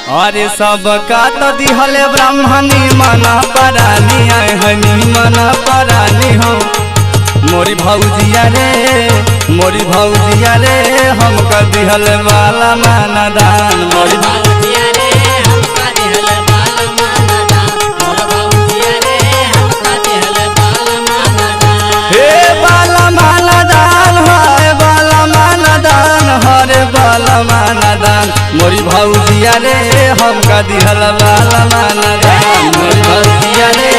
अरे सबका तो दिहले ब्राह्मणी मना परानी आए हनी मना परानी हो मोरी भौजिया रे हमका दिहले वाला माना दान मोरी भौजिया रे हमका दिहले वाला माना दान मोर भौजिया रे हमका दिहले वाला माना दान हे वाला माना दान है वाला माना दान हरे वाला माना दान मोरी भौजिया रे हमका दिहले वाला माना दान मोरी भौजिया रे